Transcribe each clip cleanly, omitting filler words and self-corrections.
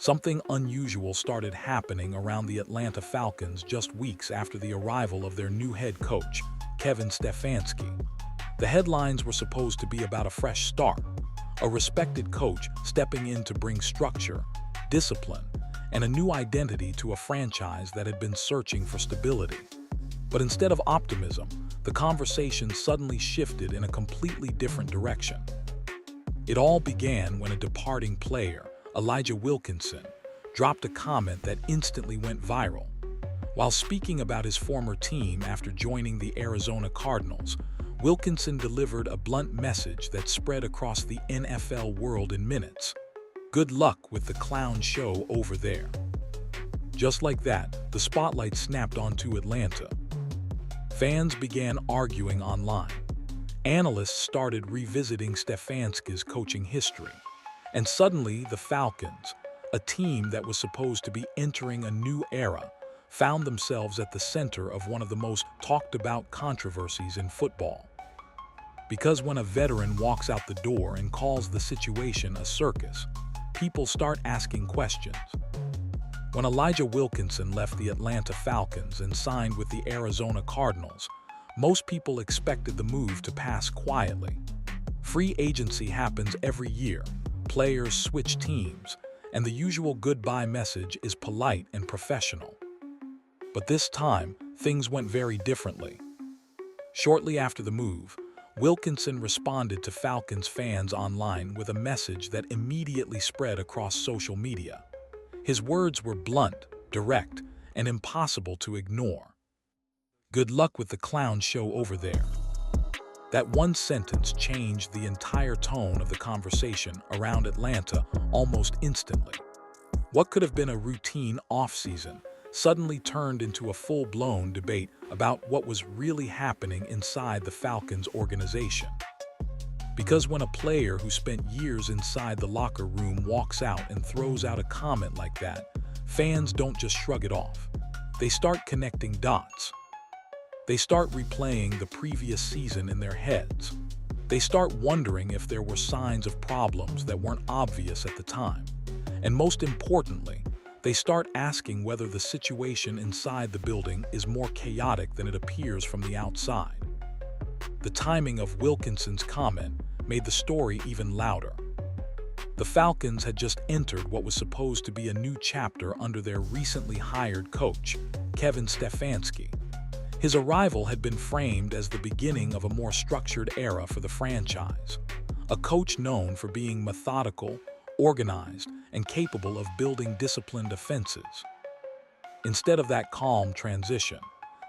Something unusual started happening around the Atlanta Falcons just weeks after the arrival of their new head coach, Kevin Stefanski. The headlines were supposed to be about a fresh start, a respected coach stepping in to bring structure, discipline, and a new identity to a franchise that had been searching for stability. But instead of optimism, the conversation suddenly shifted in a completely different direction. It all began when a departing player, Elijah Wilkinson, dropped a comment that instantly went viral. While speaking about his former team after joining the Arizona Cardinals, Wilkinson delivered a blunt message that spread across the NFL world in minutes. "Good luck with the clown show over there." Just like that, the spotlight snapped onto Atlanta. Fans began arguing online. Analysts started revisiting Stefanski's coaching history. And suddenly, the Falcons, a team that was supposed to be entering a new era, found themselves at the center of one of the most talked-about controversies in football. Because when a veteran walks out the door and calls the situation a circus, people start asking questions. When Elijah Wilkinson left the Atlanta Falcons and signed with the Arizona Cardinals, most people expected the move to pass quietly. Free agency happens every year. Players switch teams, and the usual goodbye message is polite and professional. But this time, things went very differently. Shortly after the move, Wilkinson responded to Falcons fans online with a message that immediately spread across social media. His words were blunt, direct, and impossible to ignore. "Good luck with the clown show over there." That one sentence changed the entire tone of the conversation around Atlanta almost instantly. What could have been a routine off-season suddenly turned into a full-blown debate about what was really happening inside the Falcons organization. Because when a player who spent years inside the locker room walks out and throws out a comment like that, fans don't just shrug it off. They start connecting dots. They start replaying the previous season in their heads. They start wondering if there were signs of problems that weren't obvious at the time. And most importantly, they start asking whether the situation inside the building is more chaotic than it appears from the outside. The timing of Wilkinson's comment made the story even louder. The Falcons had just entered what was supposed to be a new chapter under their recently hired coach, Kevin Stefanski. His arrival had been framed as the beginning of a more structured era for the franchise, a coach known for being methodical, organized, and capable of building disciplined offenses. Instead of that calm transition,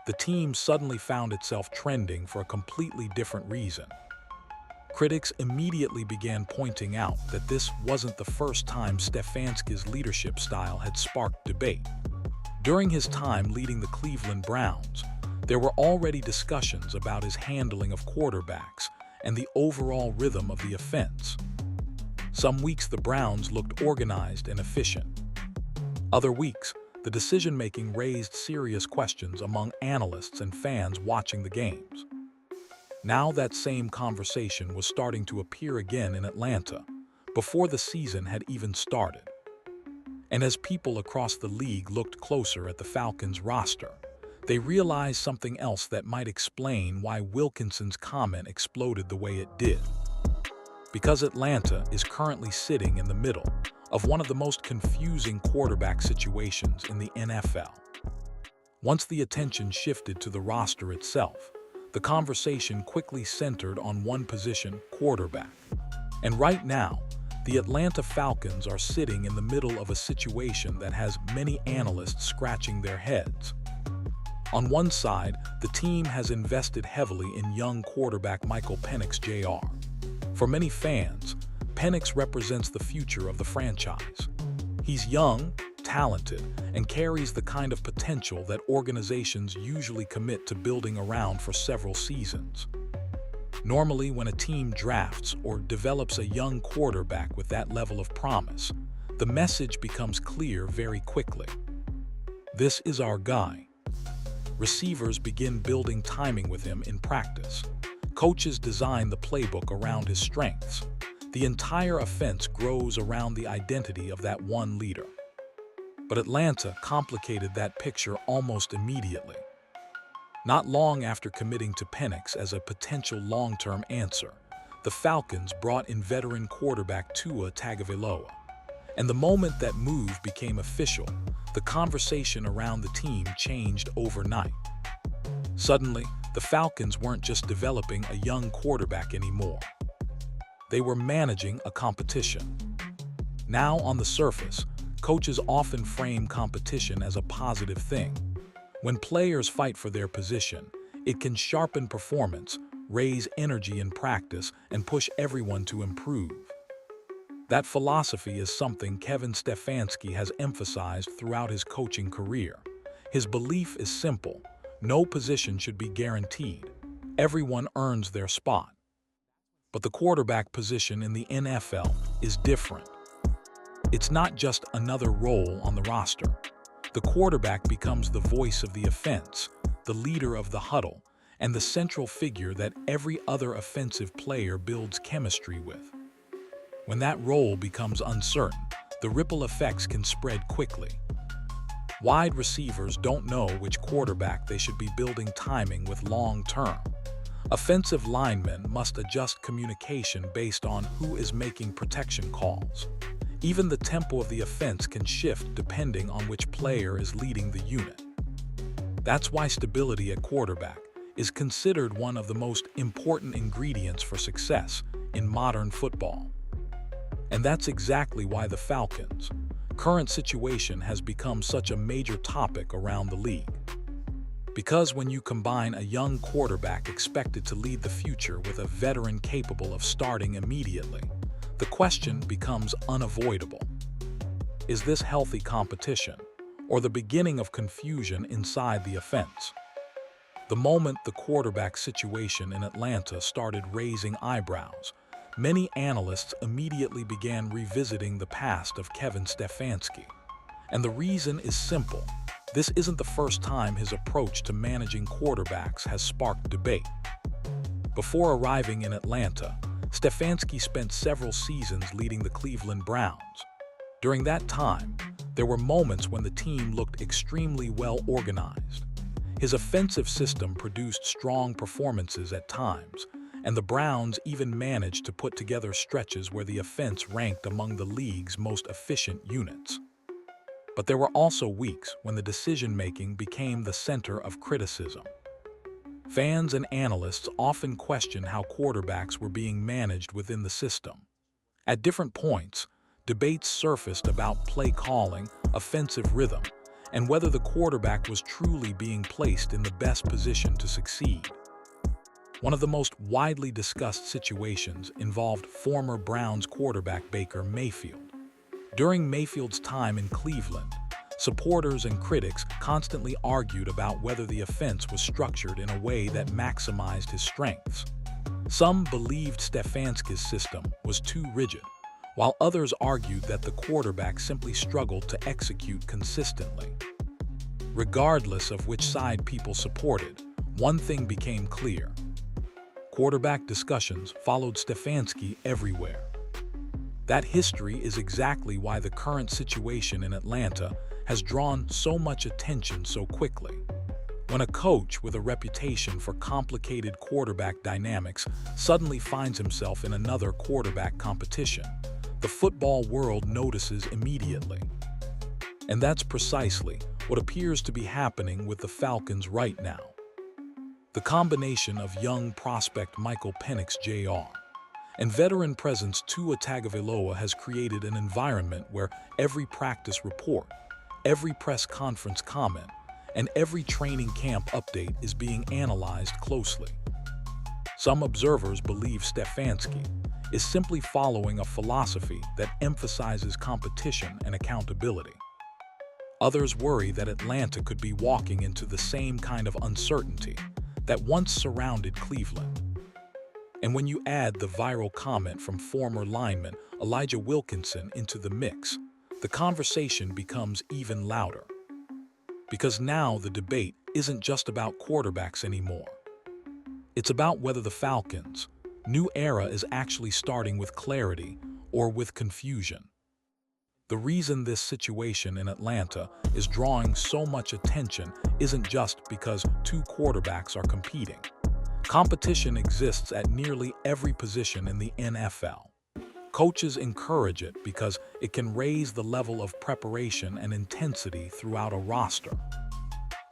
the team suddenly found itself trending for a completely different reason. Critics immediately began pointing out that this wasn't the first time Stefanski's leadership style had sparked debate. During his time leading the Cleveland Browns, there were already discussions about his handling of quarterbacks and the overall rhythm of the offense. Some weeks the Browns looked organized and efficient. Other weeks, the decision-making raised serious questions among analysts and fans watching the games. Now that same conversation was starting to appear again in Atlanta, before the season had even started. And as people across the league looked closer at the Falcons' roster, they realized something else that might explain why Wilkinson's comment exploded the way it did. Because Atlanta is currently sitting in the middle of one of the most confusing quarterback situations in the NFL. Once the attention shifted to the roster itself, the conversation quickly centered on one position, quarterback. And right now, the Atlanta Falcons are sitting in the middle of a situation that has many analysts scratching their heads. On one side, the team has invested heavily in young quarterback Michael Penix Jr. For many fans, Penix represents the future of the franchise. He's young, talented, and carries the kind of potential that organizations usually commit to building around for several seasons. Normally, when a team drafts or develops a young quarterback with that level of promise, the message becomes clear very quickly. This is our guy. Receivers begin building timing with him in practice. Coaches design the playbook around his strengths. The entire offense grows around the identity of that one leader. But Atlanta complicated that picture almost immediately. Not long after committing to Penix as a potential long-term answer, the Falcons brought in veteran quarterback Tua Tagovailoa. And the moment that move became official, the conversation around the team changed overnight. Suddenly, the Falcons weren't just developing a young quarterback anymore. They were managing a competition. Now, on the surface, coaches often frame competition as a positive thing. When players fight for their position, it can sharpen performance, raise energy in practice, and push everyone to improve. That philosophy is something Kevin Stefanski has emphasized throughout his coaching career. His belief is simple: no position should be guaranteed. Everyone earns their spot. But the quarterback position in the NFL is different. It's not just another role on the roster. The quarterback becomes the voice of the offense, the leader of the huddle, and the central figure that every other offensive player builds chemistry with. When that role becomes uncertain, the ripple effects can spread quickly. Wide receivers don't know which quarterback they should be building timing with long-term. Offensive linemen must adjust communication based on who is making protection calls. Even the tempo of the offense can shift depending on which player is leading the unit. That's why stability at quarterback is considered one of the most important ingredients for success in modern football. And that's exactly why the Falcons' current situation has become such a major topic around the league. Because when you combine a young quarterback expected to lead the future with a veteran capable of starting immediately, the question becomes unavoidable. Is this healthy competition, or the beginning of confusion inside the offense? The moment the quarterback situation in Atlanta started raising eyebrows, many analysts immediately began revisiting the past of Kevin Stefanski. And the reason is simple: this isn't the first time his approach to managing quarterbacks has sparked debate. Before arriving in Atlanta, Stefanski spent several seasons leading the Cleveland Browns. During that time, there were moments when the team looked extremely well organized. His offensive system produced strong performances at times, and the Browns even managed to put together stretches where the offense ranked among the league's most efficient units. But there were also weeks when the decision-making became the center of criticism. Fans and analysts often questioned how quarterbacks were being managed within the system. At different points, debates surfaced about play calling, offensive rhythm, and whether the quarterback was truly being placed in the best position to succeed. One of the most widely discussed situations involved former Browns quarterback Baker Mayfield. During Mayfield's time in Cleveland, supporters and critics constantly argued about whether the offense was structured in a way that maximized his strengths. Some believed Stefanski's system was too rigid, while others argued that the quarterback simply struggled to execute consistently. Regardless of which side people supported, one thing became clear: quarterback discussions followed Stefanski everywhere. That history is exactly why the current situation in Atlanta has drawn so much attention so quickly. When a coach with a reputation for complicated quarterback dynamics suddenly finds himself in another quarterback competition, the football world notices immediately. And that's precisely what appears to be happening with the Falcons right now. The combination of young prospect Michael Penix Jr. and veteran presence Tua Tagovailoa has created an environment where every practice report, every press conference comment, and every training camp update is being analyzed closely. Some observers believe Stefanski is simply following a philosophy that emphasizes competition and accountability. Others worry that Atlanta could be walking into the same kind of uncertainty that once surrounded Cleveland. And when you add the viral comment from former lineman Elijah Wilkinson into the mix, the conversation becomes even louder. Because now the debate isn't just about quarterbacks anymore. It's about whether the Falcons' new era is actually starting with clarity or with confusion. The reason this situation in Atlanta is drawing so much attention isn't just because two quarterbacks are competing. Competition exists at nearly every position in the NFL. Coaches encourage it because it can raise the level of preparation and intensity throughout a roster.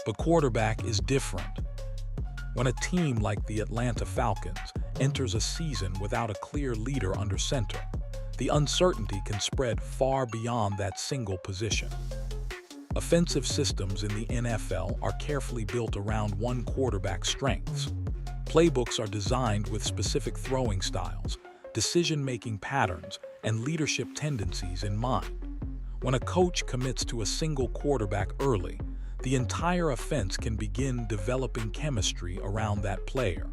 But quarterback is different. When a team like the Atlanta Falcons enters a season without a clear leader under center, the uncertainty can spread far beyond that single position. Offensive systems in the NFL are carefully built around one quarterback's strengths. Playbooks are designed with specific throwing styles, decision-making patterns, and leadership tendencies in mind. When a coach commits to a single quarterback early, the entire offense can begin developing chemistry around that player.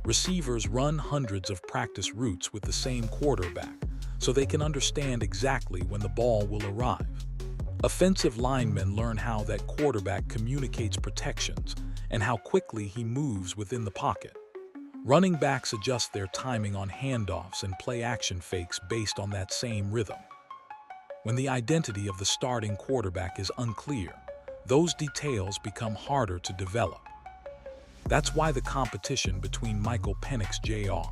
Receivers run hundreds of practice routes with the same quarterback, so they can understand exactly when the ball will arrive. Offensive linemen learn how that quarterback communicates protections and how quickly he moves within the pocket. Running backs adjust their timing on handoffs and play-action fakes based on that same rhythm. When the identity of the starting quarterback is unclear, those details become harder to develop. That's why the competition between Michael Penix Jr.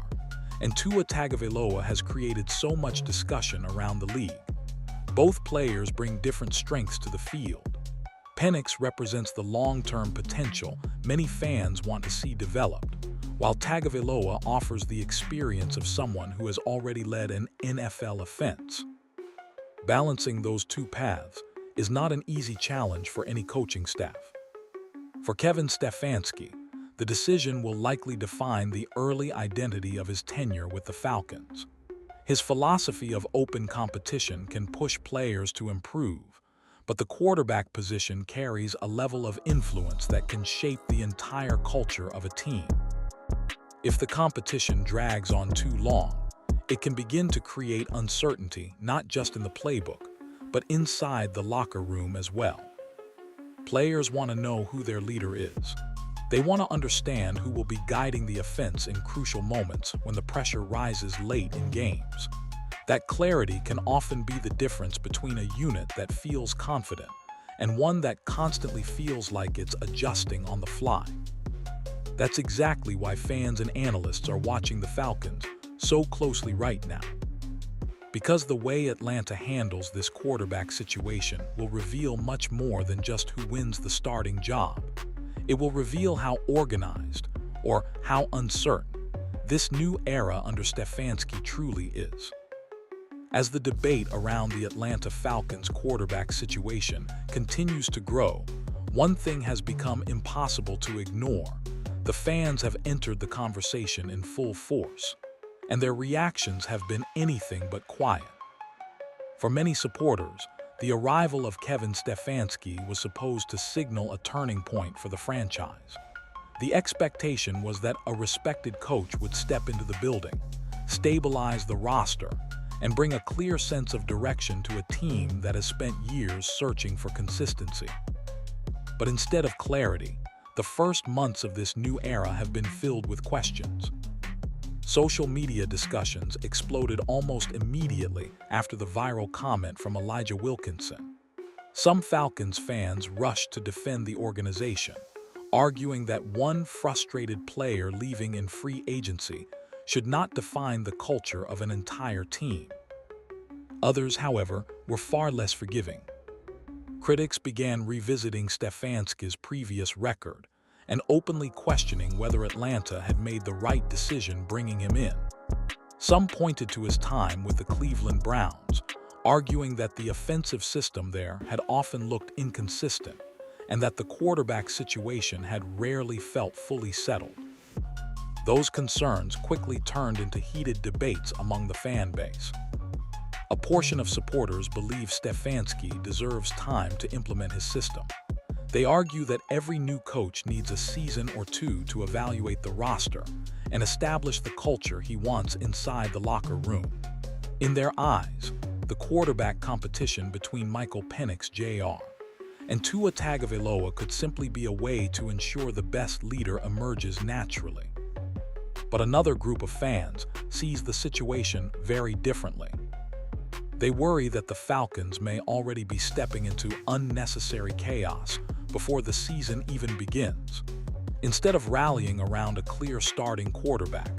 and Tua Tagovailoa has created so much discussion around the league. Both players bring different strengths to the field. Penix represents the long-term potential many fans want to see developed, while Tagovailoa offers the experience of someone who has already led an NFL offense. Balancing those two paths is not an easy challenge for any coaching staff. For Kevin Stefanski, the decision will likely define the early identity of his tenure with the Falcons. His philosophy of open competition can push players to improve, but the quarterback position carries a level of influence that can shape the entire culture of a team. If the competition drags on too long, it can begin to create uncertainty not just in the playbook, but inside the locker room as well. Players want to know who their leader is. They want to understand who will be guiding the offense in crucial moments when the pressure rises late in games. That clarity can often be the difference between a unit that feels confident and one that constantly feels like it's adjusting on the fly. That's exactly why fans and analysts are watching the Falcons so closely right now. Because the way Atlanta handles this quarterback situation will reveal much more than just who wins the starting job. It will reveal how organized, or how uncertain, this new era under Stefanski truly is. As the debate around the Atlanta Falcons quarterback situation continues to grow, one thing has become impossible to ignore. The fans have entered the conversation in full force, and their reactions have been anything but quiet. For many supporters, the arrival of Kevin Stefanski was supposed to signal a turning point for the franchise. The expectation was that a respected coach would step into the building, stabilize the roster, and bring a clear sense of direction to a team that has spent years searching for consistency. But instead of clarity, the first months of this new era have been filled with questions. Social media discussions exploded almost immediately after the viral comment from Elijah Wilkinson. Some Falcons fans rushed to defend the organization, arguing that one frustrated player leaving in free agency should not define the culture of an entire team. Others, however, were far less forgiving. Critics began revisiting Stefanski's previous record and openly questioning whether Atlanta had made the right decision bringing him in. Some pointed to his time with the Cleveland Browns, arguing that the offensive system there had often looked inconsistent and that the quarterback situation had rarely felt fully settled. Those concerns quickly turned into heated debates among the fan base. A portion of supporters believe Stefanski deserves time to implement his system. They argue that every new coach needs a season or two to evaluate the roster and establish the culture he wants inside the locker room. In their eyes, the quarterback competition between Michael Penix Jr. and Tua Tagovailoa could simply be a way to ensure the best leader emerges naturally. But another group of fans sees the situation very differently. They worry that the Falcons may already be stepping into unnecessary chaos before the season even begins. Instead of rallying around a clear starting quarterback,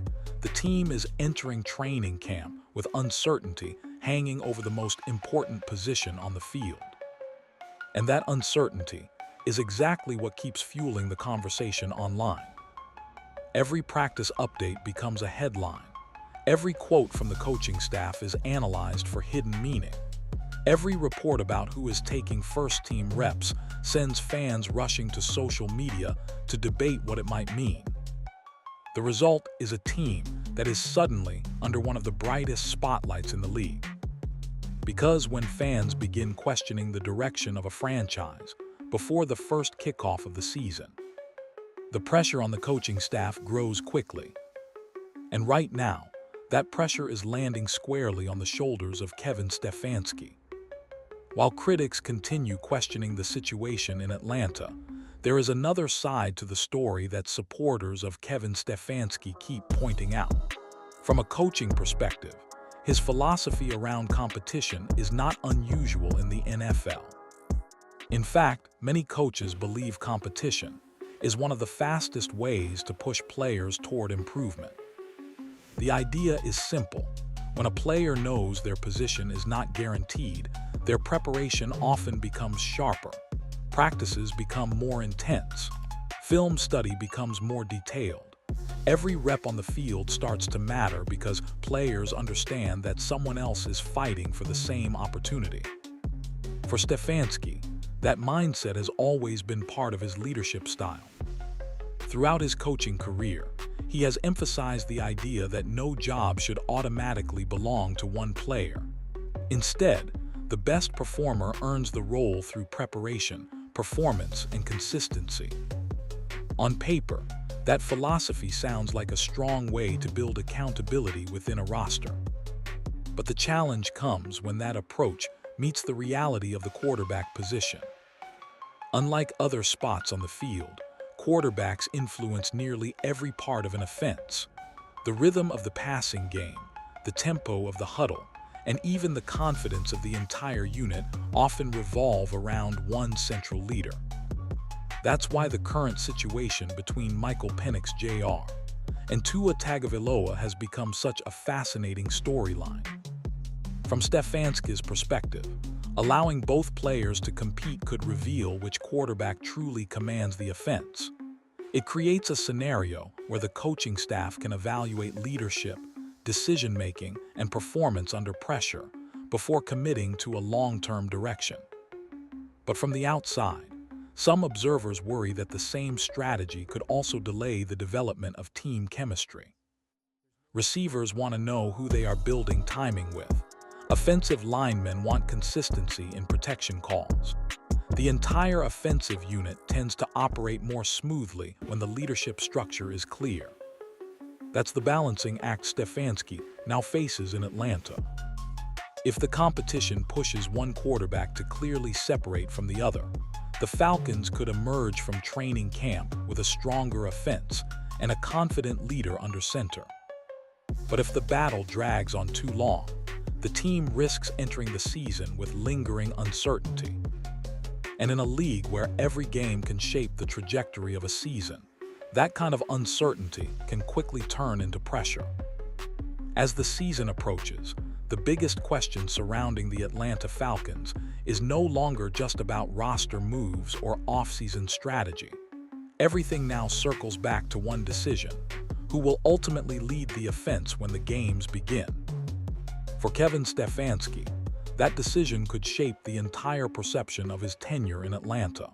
the team is entering training camp with uncertainty hanging over the most important position on the field. And that uncertainty is exactly what keeps fueling the conversation online. Every practice update becomes a headline. Every quote from the coaching staff is analyzed for hidden meaning. Every report about who is taking first-team reps sends fans rushing to social media to debate what it might mean. The result is a team that is suddenly under one of the brightest spotlights in the league. Because when fans begin questioning the direction of a franchise before the first kickoff of the season, the pressure on the coaching staff grows quickly. And right now, that pressure is landing squarely on the shoulders of Kevin Stefanski. While critics continue questioning the situation in Atlanta, there is another side to the story that supporters of Kevin Stefanski keep pointing out. From a coaching perspective, his philosophy around competition is not unusual in the NFL. In fact, many coaches believe competition is one of the fastest ways to push players toward improvement. The idea is simple. When a player knows their position is not guaranteed, their preparation often becomes sharper. Practices become more intense. Film study becomes more detailed. Every rep on the field starts to matter because players understand that someone else is fighting for the same opportunity. For Stefanski, that mindset has always been part of his leadership style. Throughout his coaching career, he has emphasized the idea that no job should automatically belong to one player. Instead, the best performer earns the role through preparation, performance, and consistency. On paper, that philosophy sounds like a strong way to build accountability within a roster. But the challenge comes when that approach meets the reality of the quarterback position. Unlike other spots on the field, quarterbacks influence nearly every part of an offense. The rhythm of the passing game, the tempo of the huddle, and even the confidence of the entire unit often revolve around one central leader. That's why the current situation between Michael Penix Jr. and Tua Tagovailoa has become such a fascinating storyline. From Stefanski's perspective, allowing both players to compete could reveal which quarterback truly commands the offense. It creates a scenario where the coaching staff can evaluate leadership, decision-making, and performance under pressure before committing to a long-term direction. But from the outside, some observers worry that the same strategy could also delay the development of team chemistry. Receivers want to know who they are building timing with. Offensive linemen want consistency in protection calls. The entire offensive unit tends to operate more smoothly when the leadership structure is clear. That's the balancing act Stefanski now faces in Atlanta. If the competition pushes one quarterback to clearly separate from the other, the Falcons could emerge from training camp with a stronger offense and a confident leader under center. But if the battle drags on too long, the team risks entering the season with lingering uncertainty. And in a league where every game can shape the trajectory of a season, that kind of uncertainty can quickly turn into pressure. As the season approaches, the biggest question surrounding the Atlanta Falcons is no longer just about roster moves or off-season strategy. Everything now circles back to one decision: who will ultimately lead the offense when the games begin? For Kevin Stefanski, that decision could shape the entire perception of his tenure in Atlanta.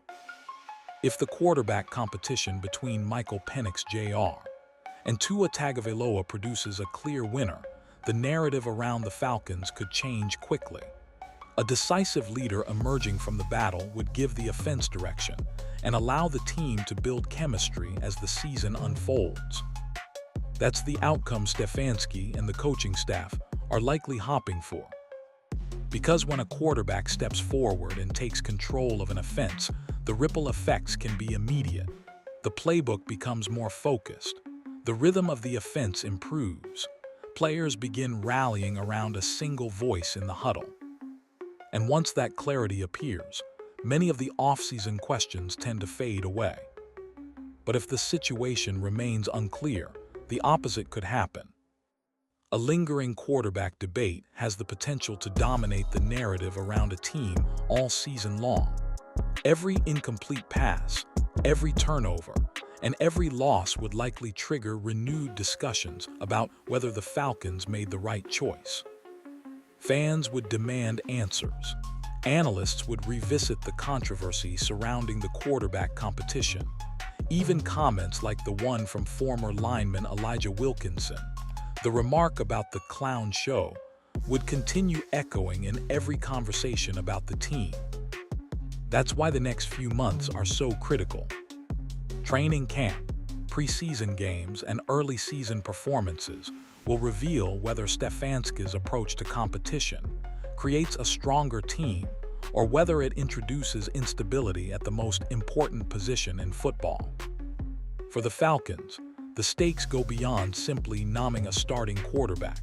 If the quarterback competition between Michael Penix Jr. and Tua Tagovailoa produces a clear winner, the narrative around the Falcons could change quickly. A decisive leader emerging from the battle would give the offense direction and allow the team to build chemistry as the season unfolds. That's the outcome Stefanski and the coaching staff are likely hoping for. Because when a quarterback steps forward and takes control of an offense, the ripple effects can be immediate. The playbook becomes more focused. The rhythm of the offense improves. Players begin rallying around a single voice in the huddle. And once that clarity appears, many of the off-season questions tend to fade away. But if the situation remains unclear, the opposite could happen. A lingering quarterback debate has the potential to dominate the narrative around a team all season long. Every incomplete pass, every turnover, and every loss would likely trigger renewed discussions about whether the Falcons made the right choice. Fans would demand answers. Analysts would revisit the controversy surrounding the quarterback competition. Even comments like the one from former lineman Elijah Wilkinson, the remark about the clown show, would continue echoing in every conversation about the team. That's why the next few months are so critical. Training camp, preseason games, and early season performances will reveal whether Stefanski's approach to competition creates a stronger team or whether it introduces instability at the most important position in football. For the Falcons, the stakes go beyond simply nomming a starting quarterback.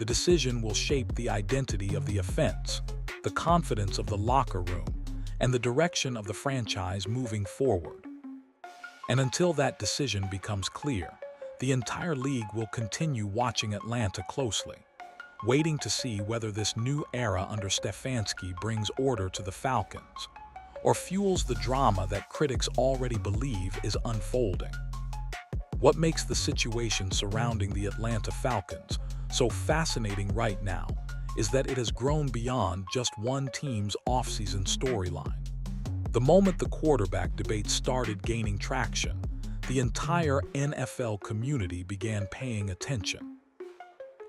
The decision will shape the identity of the offense, the confidence of the locker room, and the direction of the franchise moving forward. And until that decision becomes clear, the entire league will continue watching Atlanta closely, waiting to see whether this new era under Stefanski brings order to the Falcons or fuels the drama that critics already believe is unfolding. What makes the situation surrounding the Atlanta Falcons so fascinating right now is that it has grown beyond just one team's offseason storyline. The moment the quarterback debate started gaining traction, the entire NFL community began paying attention.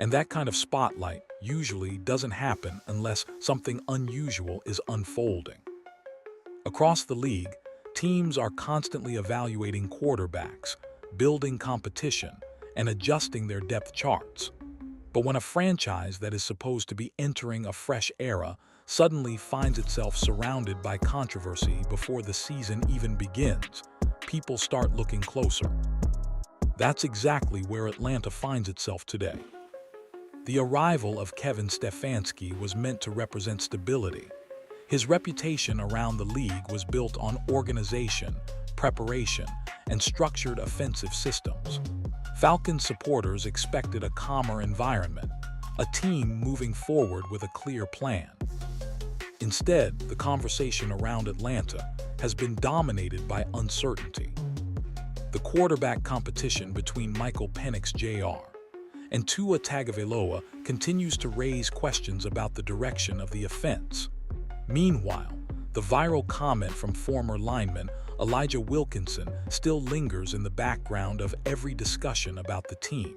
And that kind of spotlight usually doesn't happen unless something unusual is unfolding. Across the league, teams are constantly evaluating quarterbacks, building competition, and adjusting their depth charts. But when a franchise that is supposed to be entering a fresh era suddenly finds itself surrounded by controversy before the season even begins, people start looking closer. That's exactly where Atlanta finds itself today. The arrival of Kevin Stefanski was meant to represent stability. His reputation around the league was built on organization, preparation, and structured offensive systems. Falcons supporters expected a calmer environment, a team moving forward with a clear plan. Instead, the conversation around Atlanta has been dominated by uncertainty. The quarterback competition between Michael Penix Jr. and Tua Tagovailoa continues to raise questions about the direction of the offense. Meanwhile, the viral comment from former lineman Elijah Wilkinson still lingers in the background of every discussion about the team.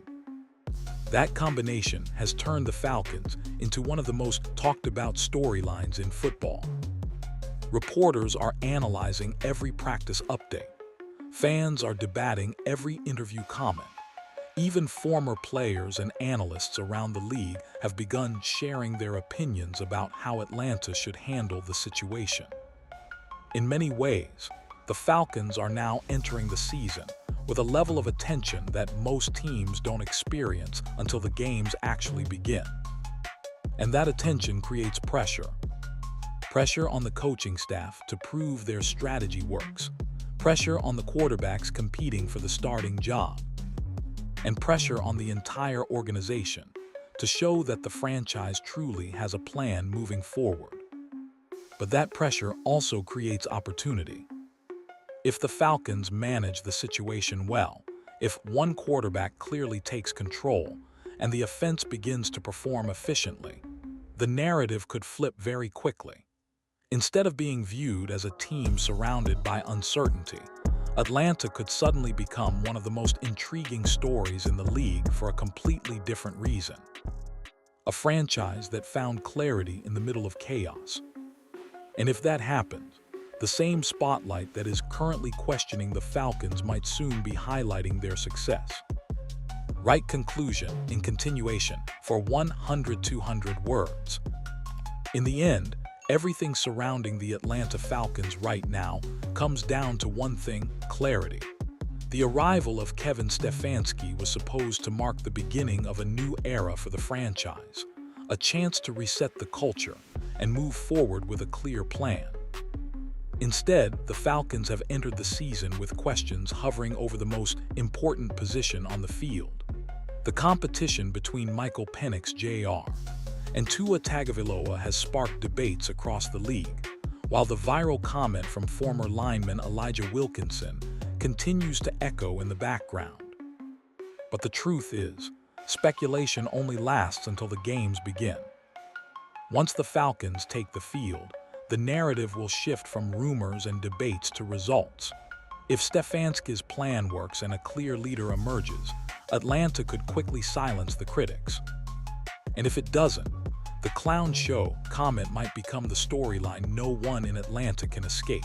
That combination has turned the Falcons into one of the most talked-about storylines in football. Reporters are analyzing every practice update. Fans are debating every interview comment. Even former players and analysts around the league have begun sharing their opinions about how Atlanta should handle the situation. In many ways, the Falcons are now entering the season with a level of attention that most teams don't experience until the games actually begin. And that attention creates pressure. Pressure on the coaching staff to prove their strategy works. Pressure on the quarterbacks competing for the starting job. And pressure on the entire organization to show that the franchise truly has a plan moving forward. But that pressure also creates opportunity. If the Falcons manage the situation well, if one quarterback clearly takes control and the offense begins to perform efficiently, the narrative could flip very quickly. Instead of being viewed as a team surrounded by uncertainty, Atlanta could suddenly become one of the most intriguing stories in the league for a completely different reason. A franchise that found clarity in the middle of chaos. And if that happens, the same spotlight that is currently questioning the Falcons might soon be highlighting their success. Right conclusion in continuation for 100-200 words. In the end, everything surrounding the Atlanta Falcons right now comes down to one thing: clarity. The arrival of Kevin Stefanski was supposed to mark the beginning of a new era for the franchise, a chance to reset the culture and move forward with a clear plan. Instead, the Falcons have entered the season with questions hovering over the most important position on the field. The competition between Michael Penix Jr. and Tua Tagovailoa has sparked debates across the league, while the viral comment from former lineman Elijah Wilkinson continues to echo in the background. But the truth is, speculation only lasts until the games begin. Once the Falcons take the field, the narrative will shift from rumors and debates to results. If Stefanski's plan works and a clear leader emerges, Atlanta could quickly silence the critics. And if it doesn't, the clown show comment might become the storyline no one in Atlanta can escape.